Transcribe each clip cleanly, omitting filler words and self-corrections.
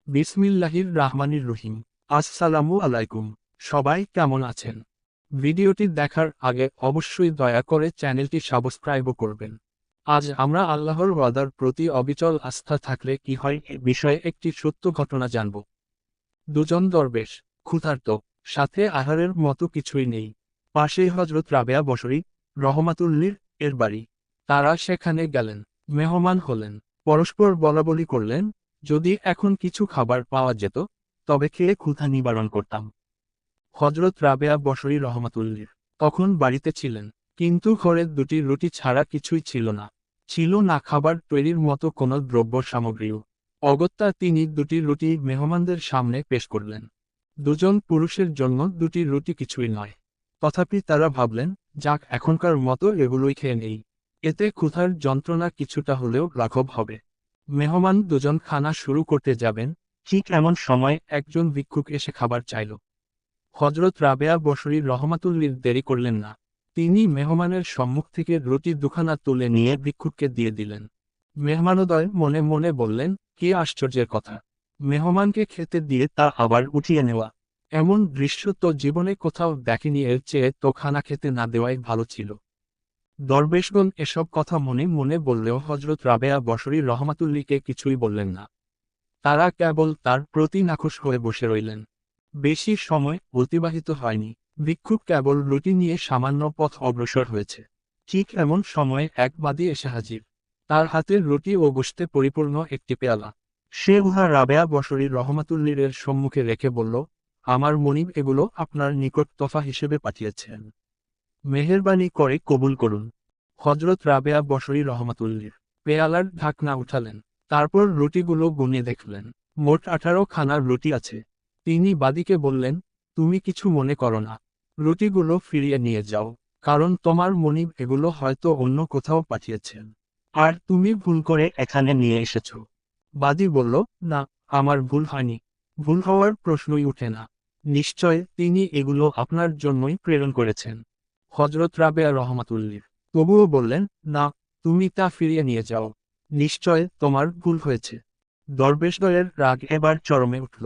বিসমিল্লাহির রাহমানির রহিম। আসসালামু আলাইকুম। সবাই কেমন আছেন? ভিডিওটি দেখার আগে অবশ্যই দয়া করে চ্যানেলটি সাবস্ক্রাইবও করবেন। আজ আমরা আল্লাহর ওয়াদার প্রতি অবিচল আস্থা থাকলে কি হয় এ বিষয়ে একটি সত্য ঘটনা জানব। দুজন দরবেশ, ক্ষুধার্ত, সাথে আহারের মতো কিছুই নেই। পাশেই হজরত রাবেয়া বসরি রহমাতুল্লির এর বাড়ি। তারা সেখানে গেলেন, মেহমান হলেন, পরস্পর বলাবলি করলেন, যদি এখন কিছু খাবার পাওয়া যেত তবে খেয়ে ক্ষুধা নিবারণ করতাম। হজরত রাবেয়া বসরি রহমাতুল্লির তখন বাড়িতে ছিলেন, কিন্তু ঘরে দুটি রুটি ছাড়া কিছুই ছিল না। ছিল না খাবার তৈরির মতো কোনো দ্রব্য সামগ্রীও। অগত্যা তিনি দুটি রুটি মেহমানদের সামনে পেশ করলেন। দুজন পুরুষের জন্য দুটি রুটি কিছুই নয়। তথাপি তারা ভাবলেন, যাক এখনকার মতো এগুলোই খেয়ে নেই। এতে ক্ষুধার যন্ত্রণা কিছুটা হলেও লাঘব হবে। মেহমান দুজন খানা শুরু করতে যাবেন, ঠিক এমন সময় একজন ভিক্ষুক এসে খাবার চাইল। হজরত রাবেয়া বসরি রহমাতুল্লির দেরি করলেন না। তিনি মেহমানের সম্মুখ থেকে রুটি দুখানা তুলে নিয়ে ভিক্ষুককে দিয়ে দিলেন। মেহমানোদয় মনে মনে বললেন, কি আশ্চর্যের কথা! মেহমানকে খেতে দিয়ে তা আবার উঠিয়ে নেওয়া, এমন দৃশ্য তো জীবনে কোথাও দেখেনি। এর চেয়ে তো খানা খেতে না দেওয়াই ভালো ছিল। দরবেশগণ এসব কথা মনে মনে বললেও হজরত রাবেয়া বসরি রহমাতুল্লিকে কিছুই বললেন না। তারা কেবল তার প্রতি নাখোশ হয়ে বসে রইলেন। বেশি সময় অতিবাহিত হয়নি। ভিক্ষুক কেবল রুটি নিয়ে সামান্য পথ অগ্রসর হয়েছে। ঠিক এমন সময়ে এক বাদী এসে হাজির। তার হাতের রুটি ও গোশতে পরিপূর্ণ একটি পেয়ালা। সে উহা রাবেয়া বসরি রহমাতুল্লির সম্মুখে রেখে বলল, আমার মনিব এগুলো আপনার নিকট তোফা হিসেবে পাঠিয়েছেন। মেহেরবানি করে কবুল করুন। হজরত রাবেয়া বসরি রহমাতুল্লির পেয়ালার ঢাকনা উঠালেন, তারপর রুটিগুলো গুনে দেখলেন। মোট 18 খানার রুটি আছে। তিনি বাদীকে বললেন, তুমি কিছু মনে করো না, রুটিগুলো ফিরিয়ে নিয়ে যাও, কারণ তোমার মনিব এগুলো হয়তো অন্য কোথাও পাঠিয়েছেন, আর তুমি ভুল করে এখানে নিয়ে এসেছো। বাদী বলল, না, আমার ভুল হয়নি। ভুল হওয়ার প্রশ্নই উঠে না। নিশ্চয় তিনি এগুলো আপনার জন্যই প্রেরণ করেছেন। হজরত রাবেয়া রহমাতুল্লির তবুও বললেন, না, তুমি তা ফিরিয়ে নিয়ে যাও। নিশ্চয় তোমার ভুল হয়েছে। দরবেশদ্বয়ের রাগ এবার চরমে উঠল।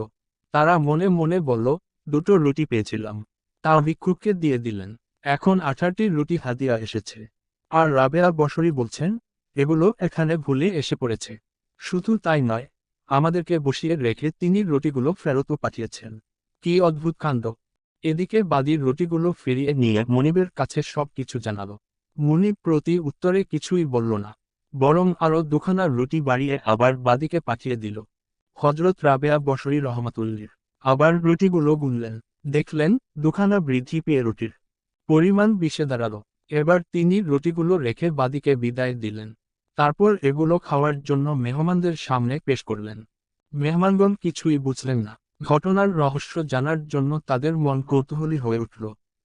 তারা মনে মনে বলল, দুটো রুটি পেয়েছিলাম, তা ভিক্ষুককে দিয়ে দিলেন। এখন 18টি রুটি হাদিয়া এসেছে। আর রাবেয়া বসরি বলছেন, এগুলো এখানে ভুলে এসে পড়েছে। শুধু তাই নয়, আমাদেরকে বসিয়ে রেখে তিনি রুটিগুলো ফেরতও পাঠিয়েছেন। কি অদ্ভুত কাণ্ড! এদিকে বাদীর রুটিগুলো ফিরিয়ে নিয়ে মনিবের কাছে সব কিছু জানালো। মুনিব প্রতি উত্তরে কিছুই বলল না, বরং আরো দুখানা রুটি বাড়িয়ে আবার বাদীকে পাঠিয়ে দিল। হজরত রাবেয়া বসরি রহমাতুল্লির আবার রুটিগুলো গুনলেন, দেখলেন দুখানা বৃদ্ধি পেয়ে রুটির পরিমাণ 20-এ দাঁড়ালো। এবার তিনি রুটিগুলো রেখে বাদীকে বিদায় দিলেন। তারপর এগুলো খাওয়ার জন্য মেহমানদের সামনে পেশ করলেন। মেহমানগণ কিছুই বুঝলেন না। ঘটনার রহস্য জানার জন্য তাদের মন কৌতূহলী হয়ে উঠল।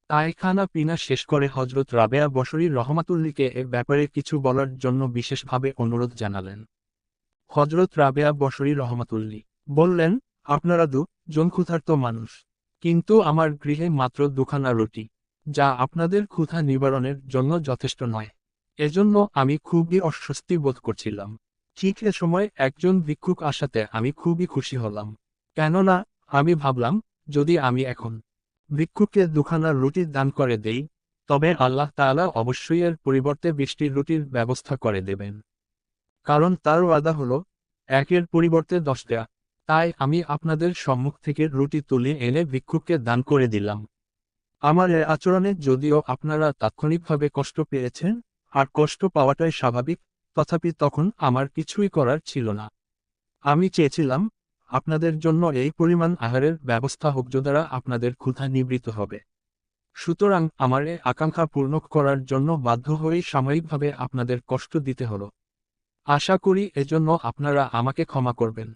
তাই খানা পিনা শেষ করে হজরত রাবেয়া বসরি রহমাতুল্লিকে এ ব্যাপারে কিছু বলার জন্য বিশেষভাবে অনুরোধ জানালেন। হজরত রাবেয়া বসরি রহমাতুল্লি বললেন, আপনারা জন ক্ষুধার্ত মানুষ, কিন্তু আমার গৃহে মাত্র দুখানা রুটি, যা আপনাদের ক্ষুধা নিবারণের জন্য যথেষ্ট নয়। এজন্য আমি খুবই অস্বস্তি বোধ করছিলাম। ঠিক এ সময় একজন ভিক্ষুক আসাতে আমি খুবই খুশি হলাম। কেননা আমি ভাবলাম, যদি আমি এখন ভিক্ষুককে দুখানা রুটি দান করে দেই, তবে আল্লাহ তাআলা অবশ্যই এর পরিবর্তে 20টি রুটির ব্যবস্থা করে দেবেন। কারণ তার ওয়াদা হলো, একের পরিবর্তে 10 দেয়া। তাই আমি আপনাদের সম্মুখ থেকে রুটি তুলে এনে ভিক্ষুককে দান করে দিলাম। আমার এ আচরণে যদিও আপনারা তাৎক্ষণিকভাবে কষ্ট পেয়েছেন, আর কষ্ট পাওয়াটাই স্বাভাবিক, তথাপি তখন আমার কিছুই করার ছিল না। আমি চেয়েছিলাম, আপনাদের জন্য এই পরিমাণ আহারের ব্যবস্থা হোক দ্বারা আপনাদের ক্ষুধা নিবৃত্ত হবে। সুতরাং আমার এ আকাঙ্ক্ষা পূর্ণ করার জন্য বাধ্য হয়েই সাময়িকভাবে আপনাদের কষ্ট দিতে হলো। আশা করি এজন্য আপনারা আমাকে ক্ষমা করবেন।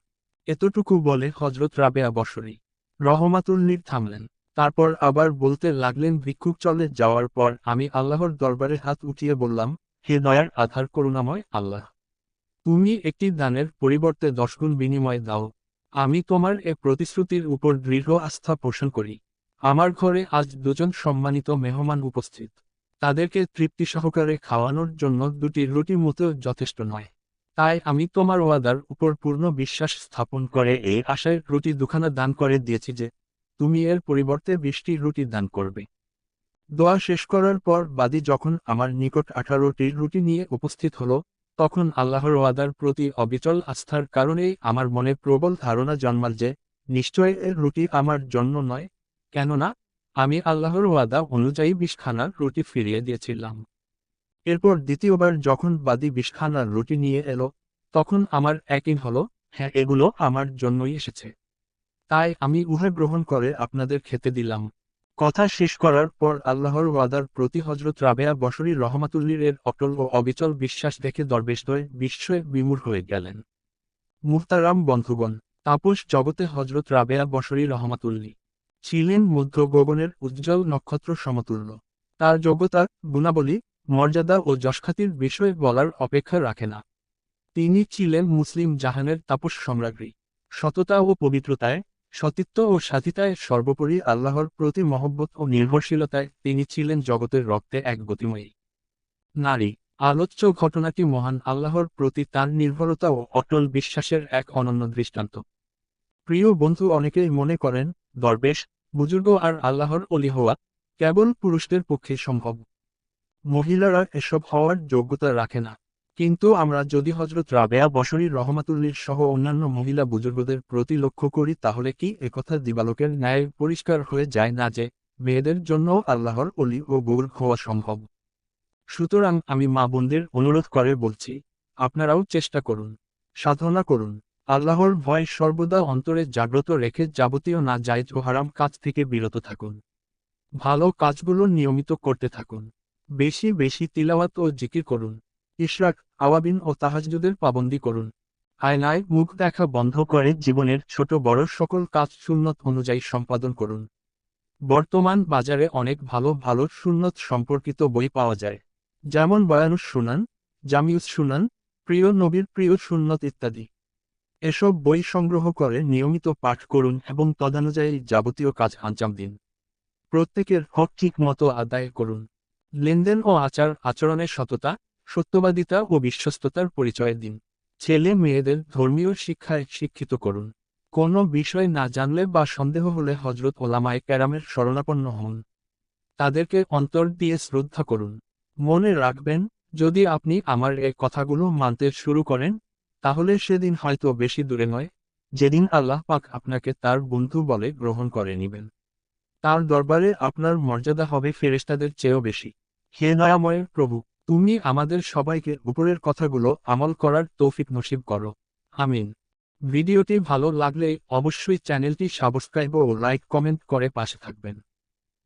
এতটুকু বলে হজরত রাবেয়া বসরি রহমাতুল্লির থামলেন। তারপর আবার বলতে লাগলেন, ভিক্ষুক চলে যাওয়ার পর আমি আল্লাহর দরবারে হাত উঠিয়ে বললাম, হে দয়ার আধার করুণাময় আল্লাহ, তুমি একটি দানের পরিবর্তে 10 গুণ বিনিময় দাও। আমি তোমার এ প্রতিশ্রুতির উপর দৃঢ় আস্থা পোষণ করি। আমার ঘরে আজ দুজন সম্মানিত মেহমান উপস্থিত। তাদেরকে তৃপ্তি সহকারে খাওয়ানোর জন্য দুটি রুটি মতো যথেষ্ট নয়। তাই আমি তোমার ওয়াদার উপর পূর্ণ বিশ্বাস স্থাপন করে এই আশায় রুটি দুখানা দান করে দিয়েছি যে তুমি এর পরিবর্তে 20টি রুটি দান করবে। দোয়া শেষ করার পর বাদী যখন আমার নিকট 18টি রুটি নিয়ে উপস্থিত হলো, তখন আল্লাহর ওয়াদার প্রতি অবিচল আস্থার কারণেই আমার মনে প্রবল ধারণা জন্মাল যে নিশ্চয় এর রুটি আমার জন্য নয়, কেননা আমি আল্লাহর ওয়াদা অনুযায়ী 20খানা রুটি ফিরিয়ে দিয়েছিলাম। এরপর দ্বিতীয়বার যখন বাদী 20খানা রুটি নিয়ে এলো, তখন আমার একই হলো, হ্যাঁ, এগুলো আমার জন্যই এসেছে, তাই আমি উহা গ্রহণ করে আপনাদের খেতে দিলাম। কথা শেষ করার পর আল্লাহর ওয়াদার প্রতি হযরত রাবেয়া বসরী রহমাতুল্লির এর অটল ও অবিচল বিশ্বাস দেখে দরবেশদ্বয় বিস্ময়ে বিমূঢ় হয়ে গেলেন। মুহতারাম বন্ধুগণ, তাপস জগতে হযরত রাবেয়া বসরী রহমাতুল্লি ছিলেন মধ্য গগনের উজ্জ্বল নক্ষত্র সমতুল্য। তার যোগ্যতা, গুণাবলী, মর্যাদা ও যশখ্যাতির বিষয়ে বলার অপেক্ষা রাখে না। তিনি ছিলেন মুসলিম জাহানের তাপস সম্রাজ্ঞী। সততা ও পবিত্রতায়, সতীত্ব ও সাথিতায়, সর্বোপরি আল্লাহর প্রতি মহব্বত ও নির্ভরশীলতায় তিনি ছিলেন জগতের রক্তে এক গতিময়ী নারী। আলোচ্য ঘটনাটি মহান আল্লাহর প্রতি তার নির্ভরতা ও অটল বিশ্বাসের এক অনন্য দৃষ্টান্ত। প্রিয় বন্ধু, অনেকেই মনে করেন দরবেশ, বুজুর্গ আর আল্লাহর অলি হওয়া কেবল পুরুষদের পক্ষে সম্ভব, মহিলারা এসব হওয়ার যোগ্যতা রাখে না। কিন্তু আমরা যদি হযরত রাবেয়া বসরী রহমাতুল্লির সহ অন্যান্য মহিলা বুজুর্গদের প্রতি লক্ষ্য করি, তাহলে কি একথা দিবালোকের ন্যায় পরিষ্কার হয়ে যায় না যে মেয়েদের জন্য আল্লাহর অলি ও বুজুর্গ হওয়া সম্ভব? সুতরাং আমি মা বোনদের অনুরোধ করে বলছি, আপনারাও চেষ্টা করুন, সাধনা করুন, আল্লাহর ভয় সর্বদা অন্তরে জাগ্রত রেখে যাবতীয় না জায়েজ ও হারাম কাজ থেকে বিরত থাকুন। ভালো কাজগুলো নিয়মিত করতে থাকুন। বেশি বেশি তিলাওয়াত ও জিকির করুন। ইশরাক, আওয়াবিন ও তাহাজ্জুদের পাবন্দি করুন। আয়নায় মুখ দেখা বন্ধ করে জীবনের ছোট বড় সকল কাজ সুন্নত অনুযায়ী সম্পাদন করুন। বর্তমান বাজারে অনেক ভালো ভালো সুন্নত সম্পর্কিত বই পাওয়া যায়, যেমন বয়ানুস সুনান, জামিউস সুনান, প্রিয় নবীর প্রিয় সুন্নত ইত্যাদি। এসব বই সংগ্রহ করে নিয়মিত পাঠ করুন এবং তদানুযায়ী যাবতীয় কাজ আঞ্জাম দিন। প্রত্যেকের হক ঠিক মতো আদায় করুন। লেনদেন ও আচার আচরণের সততা, সত্যবাদিতা ও বিশ্বস্ততার পরিচয় দিন। ছেলে মেয়েদের ধর্মীয় শিক্ষায় শিক্ষিত করুন। কোনো বিষয় না জানলে বা সন্দেহ হলে হযরত ওলামায়ে কেরামের শরণাপন্ন হন। তাদেরকে অন্তর দিয়ে শ্রদ্ধা করুন। মনে রাখবেন, যদি আপনি আমার এই কথাগুলো মানতে শুরু করেন, তাহলে সেদিন হয়তো বেশি দূরে নয়, যেদিন আল্লাহ পাক আপনাকে তার বন্ধু বলে গ্রহণ করে নেবেন। তার দরবারে আপনার মর্যাদা হবে ফেরেশতাদের চেয়েও বেশি। হে দয়াময়ের প্রভু, তুমি আমাদের সবাইকে উপরের কথাগুলো আমল করার তৌফিক নসিব করো। আমিন। ভিডিওটি ভালো লাগলে অবশ্যই চ্যানেলটি সাবস্ক্রাইব ও লাইক কমেন্ট করে পাশে থাকবেন।